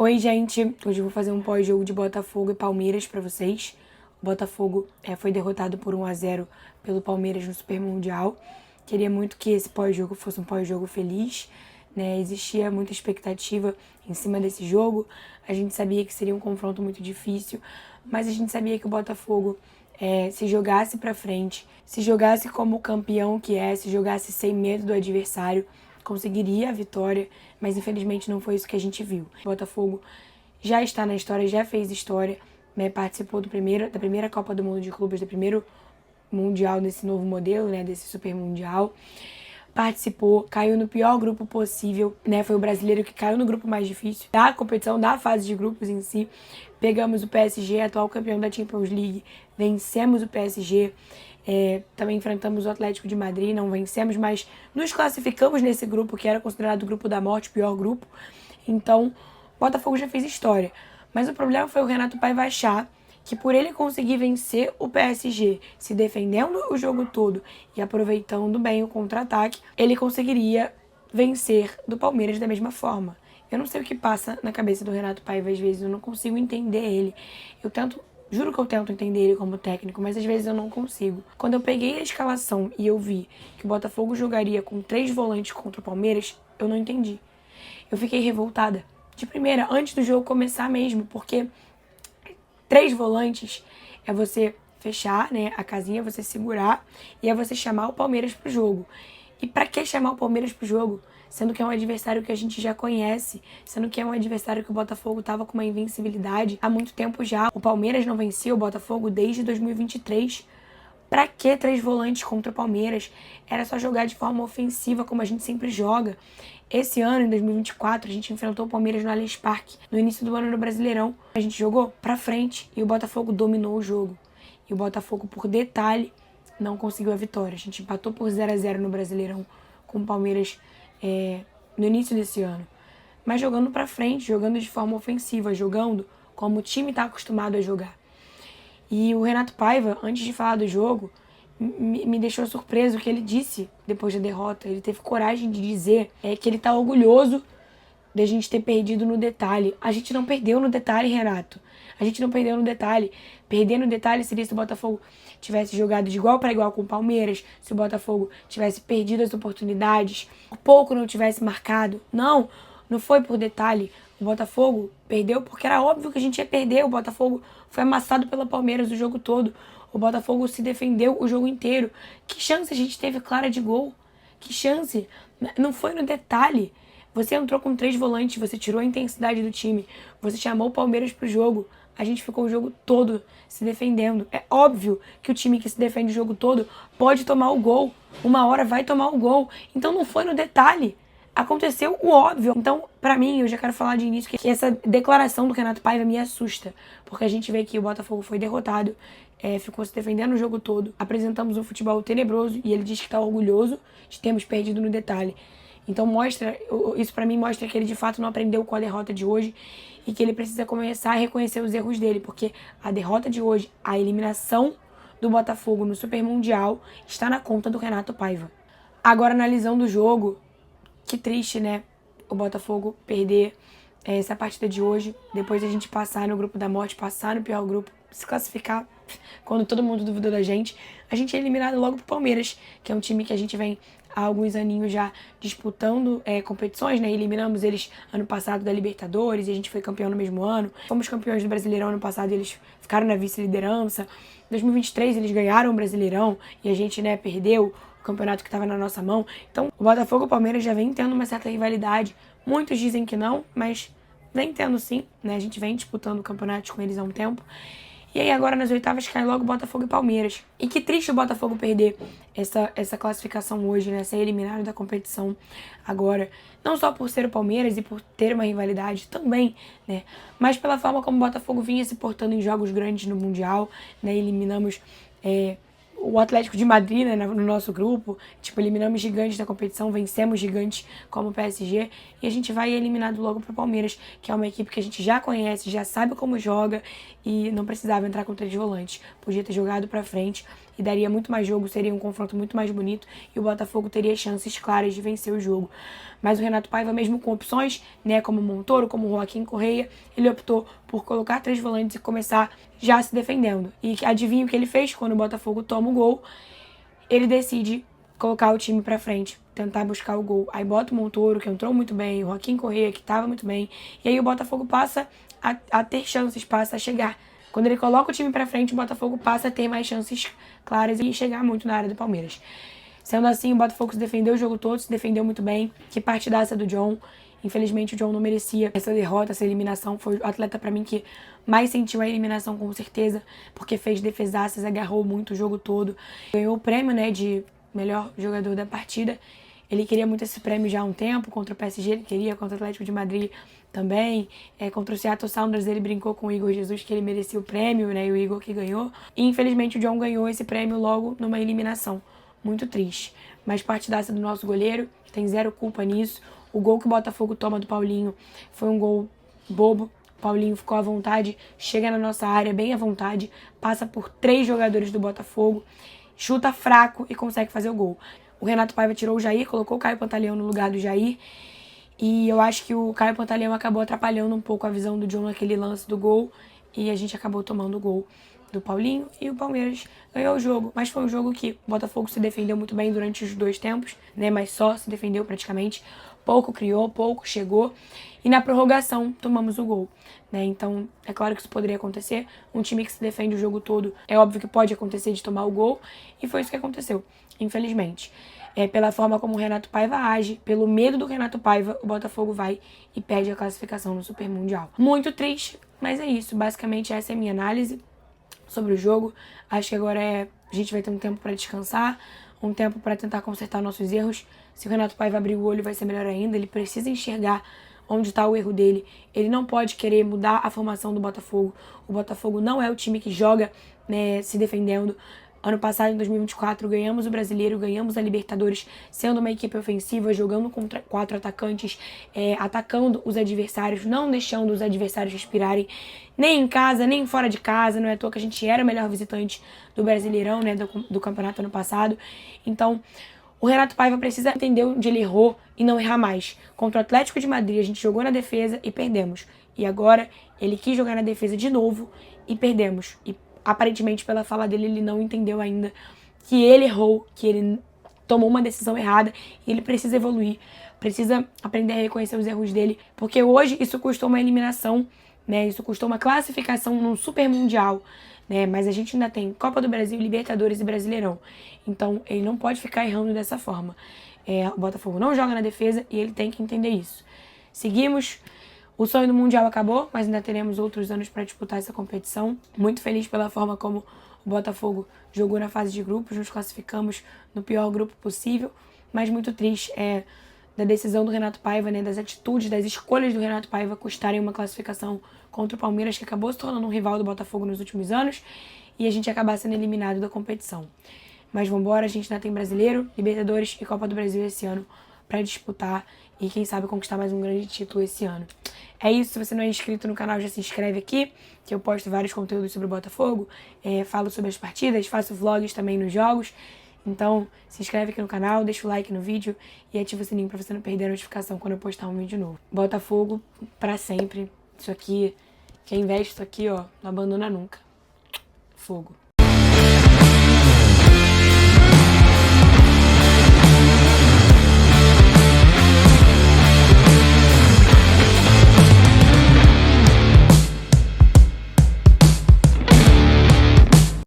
Oi, gente! Hoje eu vou fazer um pós-jogo de Botafogo e Palmeiras pra vocês. O Botafogo foi derrotado por 1-0 pelo Palmeiras no Super Mundial. Queria muito que esse pós-jogo fosse um pós-jogo feliz, né? Existia muita expectativa em cima desse jogo. A gente sabia que seria um confronto muito difícil, mas a gente sabia que o Botafogo se jogasse pra frente, se jogasse como campeão que se jogasse sem medo do adversário, conseguiria a vitória, mas infelizmente não foi isso que a gente viu. O Botafogo já está na história, já fez história, né? Participou da primeira Copa do Mundo de Clubes, do primeiro Mundial desse novo modelo, né? Desse Super Mundial. Participou, caiu no pior grupo possível, né? Foi o brasileiro que caiu no grupo mais difícil da competição, da fase de grupos em si. Pegamos o PSG, atual campeão da Champions League, vencemos o PSG. Também enfrentamos o Atlético de Madrid, não vencemos, mas nos classificamos nesse grupo, que era considerado o grupo da morte, o pior grupo. Então, o Botafogo já fez história. Mas o problema foi o Renato Paiva achar que por ele conseguir vencer o PSG, se defendendo o jogo todo e aproveitando bem o contra-ataque, ele conseguiria vencer do Palmeiras da mesma forma. Eu não sei o que passa na cabeça do Renato Paiva, às vezes eu não consigo entender ele. Juro que eu tento entender ele como técnico, mas às vezes eu não consigo. Quando eu peguei a escalação e eu vi que o Botafogo jogaria com 3 volantes contra o Palmeiras, eu não entendi. Eu fiquei revoltada. De primeira, antes do jogo começar mesmo, porque 3 volantes é você fechar, né, a casinha, você segurar e é você chamar o Palmeiras pro jogo. E pra que chamar o Palmeiras pro jogo? Sendo que é um adversário que a gente já conhece, sendo que é um adversário que o Botafogo tava com uma invencibilidade há muito tempo já. O Palmeiras não vencia o Botafogo desde 2023. Pra que 3 volantes contra o Palmeiras? Era só jogar de forma ofensiva, como a gente sempre joga. Esse ano, em 2024, a gente enfrentou o Palmeiras no Allianz Parque, no início do ano no Brasileirão. A gente jogou pra frente e o Botafogo dominou o jogo. E o Botafogo, por detalhe, não conseguiu a vitória. A gente empatou por 0-0 no Brasileirão com o Palmeiras no início desse ano. Mas jogando pra frente, jogando de forma ofensiva, jogando como o time tá acostumado a jogar. E o Renato Paiva, antes de falar do jogo, me deixou surpreso o que ele disse depois da derrota. Ele teve coragem de dizer que ele tá orgulhoso de a gente ter perdido no detalhe. A gente não perdeu no detalhe, Renato. A gente não perdeu no detalhe. Perder no detalhe seria se o Botafogo tivesse jogado de igual para igual com o Palmeiras, se o Botafogo tivesse perdido as oportunidades, por pouco não tivesse marcado. Não, não foi por detalhe. O Botafogo perdeu porque era óbvio que a gente ia perder. O Botafogo foi amassado pela Palmeiras o jogo todo. O Botafogo se defendeu o jogo inteiro. Que chance a gente teve clara de gol? Que chance? Não foi no detalhe. Você entrou com 3 volantes, você tirou a intensidade do time, você chamou o Palmeiras pro jogo. A gente ficou o jogo todo se defendendo. É óbvio que o time que se defende o jogo todo pode tomar o gol. Uma hora vai tomar o gol. Então não foi no detalhe. Aconteceu o óbvio. Então, pra mim, eu já quero falar de início que essa declaração do Renato Paiva me assusta. Porque a gente vê que o Botafogo foi derrotado, ficou se defendendo o jogo todo. Apresentamos um futebol tenebroso e ele diz que tá orgulhoso de termos perdido no detalhe. Então isso pra mim mostra que ele de fato não aprendeu com a derrota de hoje e que ele precisa começar a reconhecer os erros dele, porque a derrota de hoje, a eliminação do Botafogo no Super Mundial, está na conta do Renato Paiva. Agora, analisando o jogo, que triste, né? O Botafogo perder essa partida de hoje, depois a gente passar no grupo da morte, passar no pior grupo, se classificar quando todo mundo duvidou da gente, a gente é eliminado logo pro Palmeiras, que é um time que a gente vem há alguns aninhos já disputando competições, né? Eliminamos eles ano passado da Libertadores e a gente foi campeão no mesmo ano. Fomos campeões do Brasileirão ano passado e eles ficaram na vice-liderança. Em 2023 eles ganharam o Brasileirão e a gente, né, perdeu o campeonato que estava na nossa mão. Então o Botafogo e o Palmeiras já vem tendo uma certa rivalidade. Muitos dizem que não, mas vem tendo sim, né? A gente vem disputando campeonatos com eles há um tempo. E aí agora nas oitavas cai logo Botafogo e Palmeiras. E que triste o Botafogo perder essa classificação hoje, né? Ser eliminado da competição agora. Não só por ser o Palmeiras e por ter uma rivalidade também, né? Mas pela forma como o Botafogo vinha se portando em jogos grandes no Mundial, né? Eliminamos o Atlético de Madrid, né, no nosso grupo, eliminamos gigantes da competição, vencemos gigantes como o PSG, e a gente vai eliminado logo pro Palmeiras, que é uma equipe que a gente já conhece, já sabe como joga, e não precisava entrar com 3 volantes. Podia ter jogado pra frente, e daria muito mais jogo, seria um confronto muito mais bonito e o Botafogo teria chances claras de vencer o jogo. Mas o Renato Paiva, mesmo com opções, né, como Montoro, como Joaquim Correia, ele optou por colocar 3 volantes e começar já se defendendo. E adivinha o que ele fez? Quando o Botafogo toma o gol, ele decide colocar o time pra frente, tentar buscar o gol. Aí bota o Montoro, que entrou muito bem, o Joaquim Correia, que estava muito bem, e aí o Botafogo passa a ter chances, passa a chegar. Quando ele coloca o time pra frente, o Botafogo passa a ter mais chances claras e chegar muito na área do Palmeiras. Sendo assim, o Botafogo se defendeu o jogo todo, se defendeu muito bem. Que partidaça do John. Infelizmente, o John não merecia essa derrota, essa eliminação. Foi o atleta, pra mim, que mais sentiu a eliminação, com certeza, porque fez defesaças, agarrou muito o jogo todo. Ganhou o prêmio, né, de melhor jogador da partida. Ele queria muito esse prêmio já há um tempo. Contra o PSG ele queria, contra o Atlético de Madrid também. Contra o Seattle Sounders ele brincou com o Igor Jesus que ele merecia o prêmio, né, e o Igor que ganhou. E infelizmente o John ganhou esse prêmio logo numa eliminação. Muito triste. Mas partidaça do nosso goleiro, tem zero culpa nisso. O gol que o Botafogo toma do Paulinho foi um gol bobo. O Paulinho ficou à vontade, chega na nossa área bem à vontade, passa por 3 jogadores do Botafogo, chuta fraco e consegue fazer o gol. O Renato Paiva tirou o Jair, colocou o Caio Pantaleão no lugar do Jair. E eu acho que o Caio Pantaleão acabou atrapalhando um pouco a visão do John naquele lance do gol. E a gente acabou tomando o gol do Paulinho e o Palmeiras ganhou o jogo. Mas foi um jogo que o Botafogo se defendeu muito bem durante os 2 tempos, né? Mas só se defendeu praticamente. Pouco criou, pouco chegou. E na prorrogação tomamos o gol, né? Então, é claro que isso poderia acontecer. Um time que se defende o jogo todo, é óbvio que pode acontecer de tomar o gol. E foi isso que aconteceu, infelizmente. Pela forma como o Renato Paiva age, pelo medo do Renato Paiva, o Botafogo vai e perde a classificação no Super Mundial. Muito triste, mas é isso. Basicamente, essa é a minha análise sobre o jogo. Acho que agora a gente vai ter um tempo para descansar, um tempo para tentar consertar nossos erros. Se o Renato Paiva abrir o olho, vai ser melhor ainda. Ele precisa enxergar onde está o erro dele. Ele não pode querer mudar a formação do Botafogo. O Botafogo não é o time que joga, né, se defendendo. Ano passado, em 2024, ganhamos o Brasileiro, ganhamos a Libertadores, sendo uma equipe ofensiva, jogando contra 4 atacantes, atacando os adversários, não deixando os adversários respirarem, nem em casa, nem fora de casa. Não é à toa que a gente era o melhor visitante do Brasileirão, né, do campeonato ano passado. Então, o Renato Paiva precisa entender onde ele errou e não errar mais. Contra o Atlético de Madrid, a gente jogou na defesa e perdemos. E agora, ele quis jogar na defesa de novo e perdemos. E aparentemente, pela fala dele, ele não entendeu ainda que ele errou, que ele tomou uma decisão errada e ele precisa evoluir, precisa aprender a reconhecer os erros dele, porque hoje isso custou uma eliminação, né? Isso custou uma classificação no Super Mundial, né? Mas a gente ainda tem Copa do Brasil, Libertadores e Brasileirão. Então, ele não pode ficar errando dessa forma. O Botafogo não joga na defesa e ele tem que entender isso. Seguimos. O sonho do Mundial acabou, mas ainda teremos outros anos para disputar essa competição. Muito feliz pela forma como o Botafogo jogou na fase de grupos, nos classificamos no pior grupo possível, mas muito triste da decisão do Renato Paiva, né, das atitudes, das escolhas do Renato Paiva custarem uma classificação contra o Palmeiras, que acabou se tornando um rival do Botafogo nos últimos anos, e a gente acabar sendo eliminado da competição. Mas vambora, a gente ainda tem Brasileiro, Libertadores e Copa do Brasil esse ano para disputar e quem sabe conquistar mais um grande título esse ano. É isso, se você não é inscrito no canal, já se inscreve aqui, que eu posto vários conteúdos sobre o Botafogo, falo sobre as partidas, faço vlogs também nos jogos. Então, se inscreve aqui no canal, deixa o like no vídeo e ativa o sininho pra você não perder a notificação quando eu postar um vídeo novo. Botafogo pra sempre. Isso aqui, quem investe isso aqui, ó, não abandona nunca. Fogo.